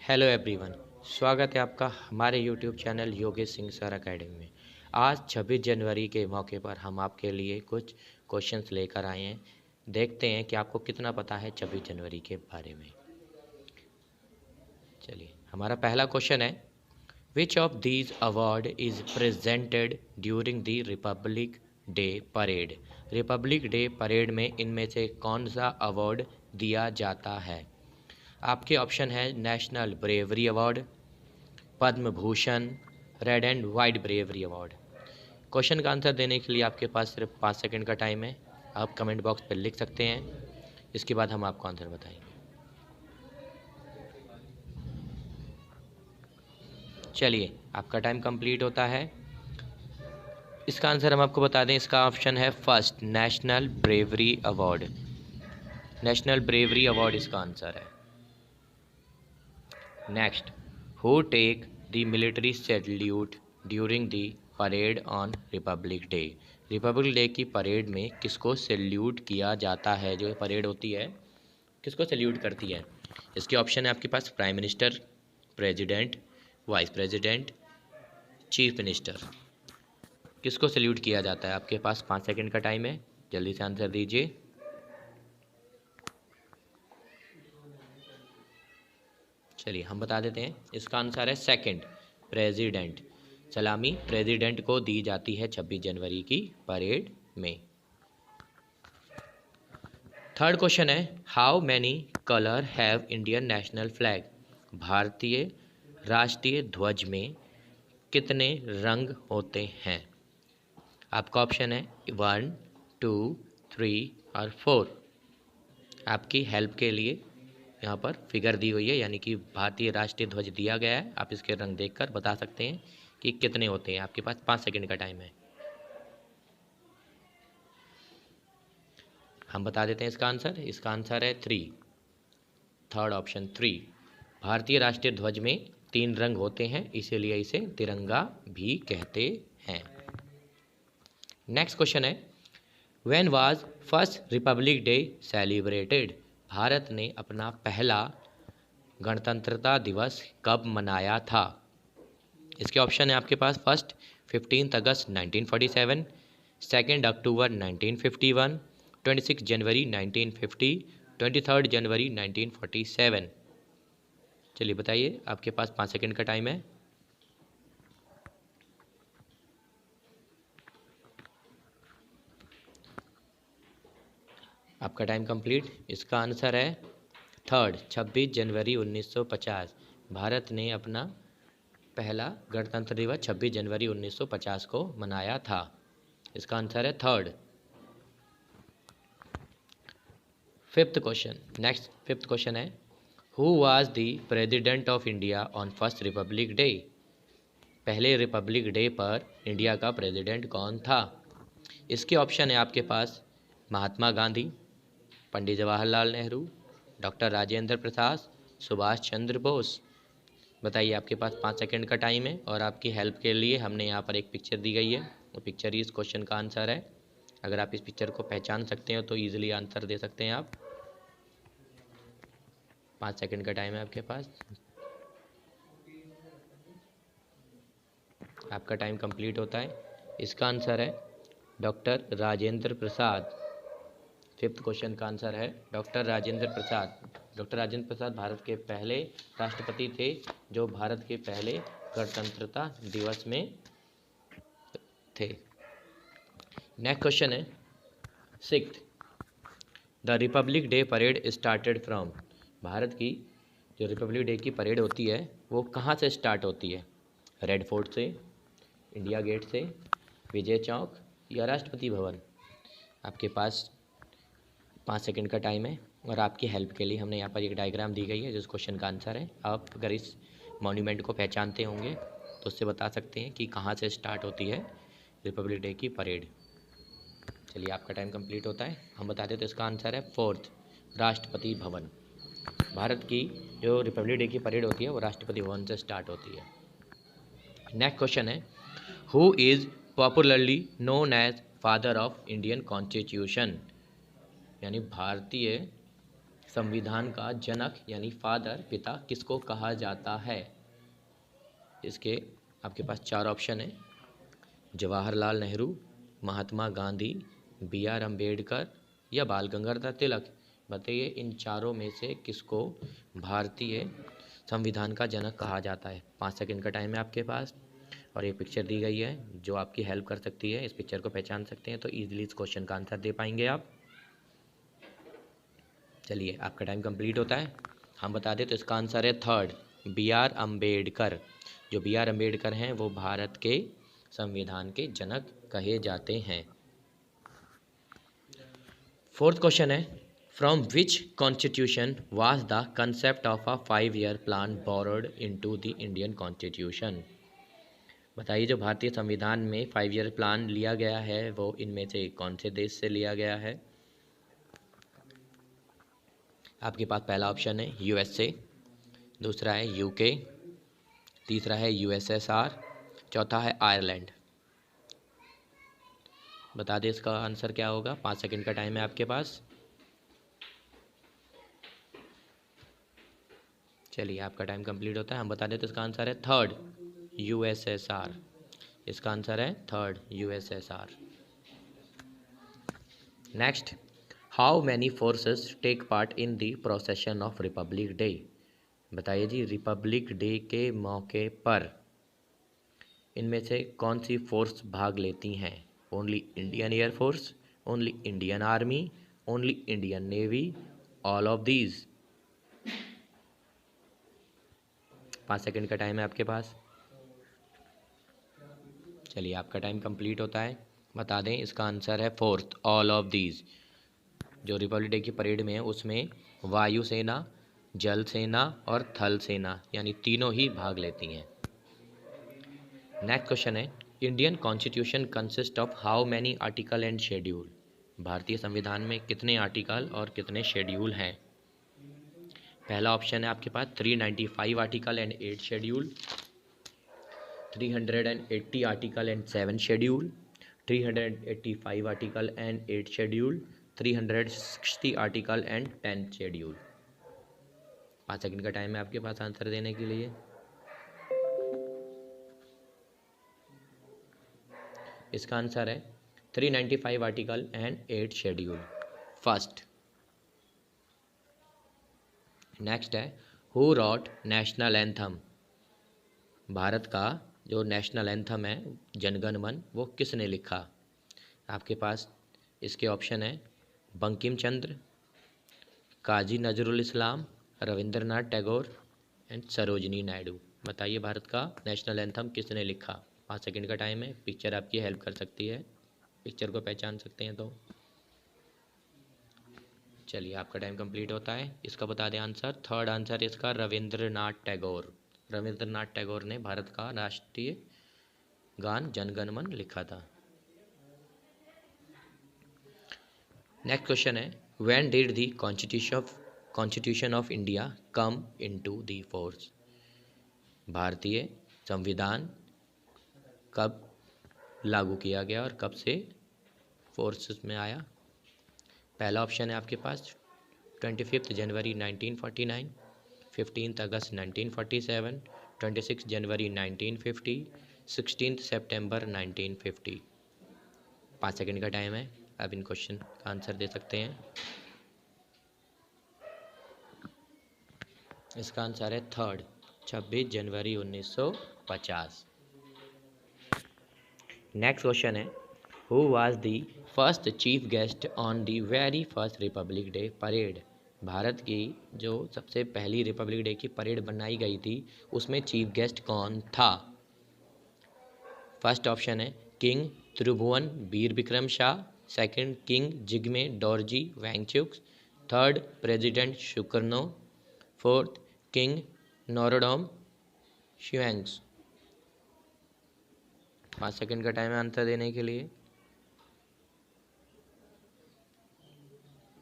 Hello everyone. स्वागत है आपका हमारे YouTube channel Yogesh Singh sir academy में। आज 26 जनवरी के मौके पर हम आपके लिए कुछ क्वेश्चंस लेकर आए हैं। देखते हैं कि आपको कितना पता है 26 जनवरी के बारे में। चलिए, हमारा पहला क्वेश्चन है, which of these award is presented during the Republic day parade. Republic day parade में इनमें से कौन सा अवार्ड दिया जाता है। आपके ऑप्शन है national bravery award, Padma Bhushan, red and white bravery award. Question का आंसर देने के लिए आपके पास सिर्फ 5 सेकंड का टाइम है। आप कमेंट बॉक्स पर लिख सकते हैं, इसके बाद हम आपको आंसर बताएंगे। चलिए, आपका टाइम कंप्लीट होता है। इसका आंसर हम आपको बता दें, इसका ऑप्शन है first, national bravery award. National bravery award इसका आंसर है। Next, who take the military salute during the parade on Republic Day. Republic Day की परेड में किसको सैल्यूट किया जाता है। जो परेड होती है किसको सैल्यूट करती है। इसके ऑप्शन है आपके पास prime minister, president, vice president, chief minister. किसको सैल्यूट किया जाता है। आपके पास 5 सेकंड का टाइम है, जल्दी से आंसर दीजिए। चलिए, हम बता देते हैं, इसका आंसर है सेकंड, प्रेसिडेंट। सलामी प्रेसिडेंट को दी जाती है 26 जनवरी की परेड में। थर्ड क्वेश्चन है, how many colour have Indian national flag. भारतीय राष्ट्रीय ध्वज में कितने रंग होते हैं। आपका ऑप्शन है 1, 2, 3 और 4। आपकी हेल्प के लिए यहाँ पर फिगर दी हुई है, यानी कि भारतीय राष्ट्रीय ध्वज दिया गया है। आप इसके रंग देखकर बता सकते हैं कि कितने होते हैं। आपके पास 5 सेकंड का टाइम है। हम बता देते हैं इसका आंसर। इसका आंसर है 3, थर्ड ऑप्शन 3। भारतीय राष्ट्रीय ध्वज में 3 रंग होते हैं, इसीलिए इसे तिरंगा भी कहते हैं। नेक्स्ट क्वेश्चन है, when was first republic day celebrated. Bharat ने अपना पहला गणतंत्रता दिवस कब मनाया था। इसके ऑप्शन है आपके पास फर्स्ट 15 अगस्त 1947, सेकेंड अक्टूबर 1951, 26 जनवरी 1950, 23 जनवरी 1947। चलिए बताइए, आपके पास 5 सेकंड का टाइम है। आपका टाइम कंप्लीट। इसका आंसर है थर्ड, 26 जनवरी 1950। भारत ने अपना पहला गणतंत्र दिवस 26 जनवरी 1950 को मनाया था। इसका आंसर है third. Fifth question, next fifth question है, who was the president of India on first republic day. पहले रिपब्लिक डे पर इंडिया का प्रेसिडेंट कौन था। इसके ऑप्शन है आपके पास महात्मा गांधी, पंडित जवाहरलाल नेहरू, डॉक्टर राजेंद्र प्रसाद, सुभाष चंद्र बोस। बताइए, आपके पास 5 सेकंड का टाइम है और आपकी हेल्प के लिए हमने यहाँ पर एक पिक्चर दी गई है। वो पिक्चर ही इस क्वेश्चन का आंसर है। अगर आप इस पिक्चर को पहचान सकते हो तो ईजिली आंसर दे सकते हैं आप। 5 सेकंड का टाइम है आपके पास। आपका टाइम कंप्लीट होता है। इसका आंसर है डॉक्टर राजेंद्र प्रसाद। फिफ्थ क्वेश्चन का आंसर है डॉक्टर राजेंद्र प्रसाद। डॉक्टर राजेंद्र प्रसाद भारत के पहले राष्ट्रपति थे जो भारत के पहले गणतंत्रता दिवस में थे। नेक्स्ट क्वेश्चन है sixth, the Republic day parade started from. Bharat की जो रिपब्लिक डे की परेड होती है वो कहाँ से स्टार्ट होती है। रेड फोर्ट से, इंडिया गेट से, विजय चौक या राष्ट्रपति भवन। आपके पास 5 सेकंड का टाइम है और आपकी हेल्प के लिए हमने यहाँ पर एक डायग्राम दी गई है जिस क्वेश्चन का आंसर है। आप अगर इस मॉन्यूमेंट को पहचानते होंगे तो उससे बता सकते हैं कि कहाँ से स्टार्ट होती है रिपब्लिक डे की परेड। चलिए, आपका टाइम कंप्लीट होता है। हम बता दें तो इसका आंसर है फोर्थ, राष्ट्रपति भवन। भारत की जो रिपब्लिक डे की परेड होती है वो राष्ट्रपति भवन से स्टार्ट होती है। नेक्स्ट क्वेश्चन है, who is popularly known as father of Indian Constitution. यानी भारतीय संविधान का जनक यानी फादर, पिता किसको कहा जाता है? इसके आपके पास चार ऑप्शन है। जवाहरलाल नेहरू, महात्मा गांधी, बी आर अम्बेडकर या बाल गंगाधर तिलक। बताइए इन चारों में से किसको भारतीय संविधान का जनक कहा जाता है? 5 सेकंड का टाइम है आपके पास और ये पिक्चर दी गई है जो आपकी हेल्प कर सकती है। इस पिक्चर को पहचान सकते हैं तो ईजिली इस क्वेश्चन का आंसर दे पाएंगे आप। चलिए आपका टाइम कंप्लीट होता है। हम बता दें तो इसका आंसर है थर्ड, बी आर अम्बेडकर। जो बी आर अम्बेडकर हैं वो भारत के संविधान के जनक कहे जाते हैं। फोर्थ क्वेश्चन है, from which constitution was the concept of a 5-year plan borrowed into the Indian constitution? बताइए जो भारतीय संविधान में 5-year प्लान लिया गया है वो इनमें से कौन से देश से लिया गया है? आपके पास पहला ऑप्शन है यूएसए, दूसरा है यूके, तीसरा है यूएसएसआर, चौथा है आयरलैंड। बता दें इसका आंसर क्या होगा। 5 सेकंड का टाइम है आपके पास। चलिए आपका टाइम कंप्लीट होता है। हम बता दें तो इसका आंसर है थर्ड, यूएसएसआर। इसका आंसर है third, USSR. Next, how many forces take part in the procession of Republic Day? बताइए जी रिपब्लिक डे के मौके पर इनमें से कौन सी फोर्स भाग लेती हैं? Only Indian air force, only Indian army, only Indian navy, all of these. 5 second का टाइम है आपके पास। चलिए आपका टाइम कंप्लीट होता है। बता दें इसका आंसर है फोर्थ, ऑल ऑफ दीज। जो रिपब्लिक डे की परेड में है उसमें वायुसेना, जल सेना और थल सेना यानी तीनों ही भाग लेती हैं। नेक्स्ट क्वेश्चन है, Indian constitution consist of how many article and schedule? भारतीय संविधान में कितने आर्टिकल और कितने शेड्यूल हैं? पहला ऑप्शन है आपके पास 395 article and 8 schedule, 380 article and 7 schedule, 385 article and 8 schedule, 360 article and 10 schedule. 5 second का टाइम है आपके पास आंसर देने के लिए। इसका आंसर है 395 article and 8 schedule, first. Next है, who wrote national anthem? Bharat का जो नेशनल एंथम है जनगण मन वो किसने लिखा? आपके पास इसके ऑप्शन है बंकिम चंद्र, काजी नजरुल इस्लाम, रविंद्रनाथ टैगोर एंड सरोजिनी नायडू। बताइए भारत का नेशनल एंथम किसने लिखा? 5 सेकंड का टाइम है। पिक्चर आपकी हेल्प कर सकती है, पिक्चर को पहचान सकते हैं तो। चलिए आपका टाइम कंप्लीट होता है। इसका बता दें आंसर। थर्ड आंसर इसका रविंद्रनाथ टैगोर। रविंद्रनाथ टैगोर ने भारत का राष्ट्रीय गान जनगण मन लिखा था। नेक्स्ट क्वेश्चन है, when did the constitution of India come into the force? भारतीय संविधान कब लागू किया गया और कब से फोर्सेस में आया? पहला ऑप्शन है आपके पास 25 जनवरी 1949, 15 अगस्त 1947, 26 जनवरी 1950, 16 सितंबर 1950। 5 सेकंड का टाइम है, आप इन क्वेश्चन का आंसर दे सकते हैं। इसका आंसर है थर्ड, 26 जनवरी 1950। नेक्स्ट क्वेश्चन है, who was the first chief guest on the very first republic day parade? Bharat की जो सबसे पहली रिपब्लिक डे की परेड बनाई गई थी उसमें चीफ गेस्ट कौन था? फर्स्ट ऑप्शन है king Tribhuvan Bir Bikram Shah, second king Jigme Dorji Wangchuk, third president Sukarno, fourth king Norodom शिवांग्स। 5 सेकंड का टाइम है आंसर देने के लिए।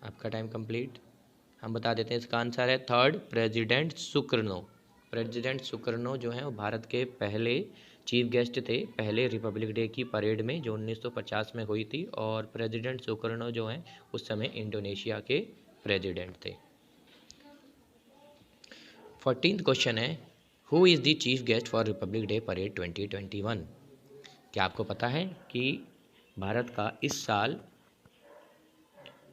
आपका टाइम कंप्लीट। हम बता देते हैं इसका आंसर है third, president Sukarno. President Sukarno जो है वो भारत के पहले चीफ गेस्ट थे पहले रिपब्लिक डे की परेड में जो 1950 में हुई थी। और प्रेसिडेंट सुकर्नो जो हैं उस समय इंडोनेशिया के प्रेसिडेंट थे। 14th क्वेश्चन है, who is the chief guest for Republic day parade 2021? क्या आपको पता है कि भारत का इस साल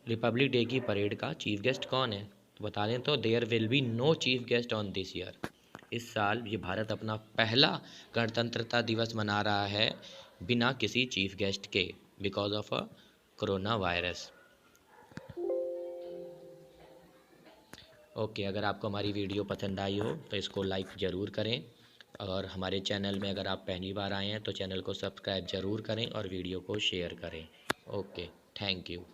रिपब्लिक डे की परेड का चीफ गेस्ट कौन है? तो बता दें तो there will be no chief guest on this year. इस साल ये भारत अपना पहला गणतंत्रता दिवस मना रहा है बिना किसी चीफ गेस्ट के, because of a corona virus. Okay, अगर आपको हमारी वीडियो पसंद आई हो तो इसको लाइक ज़रूर करें, और हमारे चैनल में अगर आप पहली बार आए हैं तो चैनल को सब्सक्राइब ज़रूर करें और वीडियो को शेयर करें। Okay, thank you.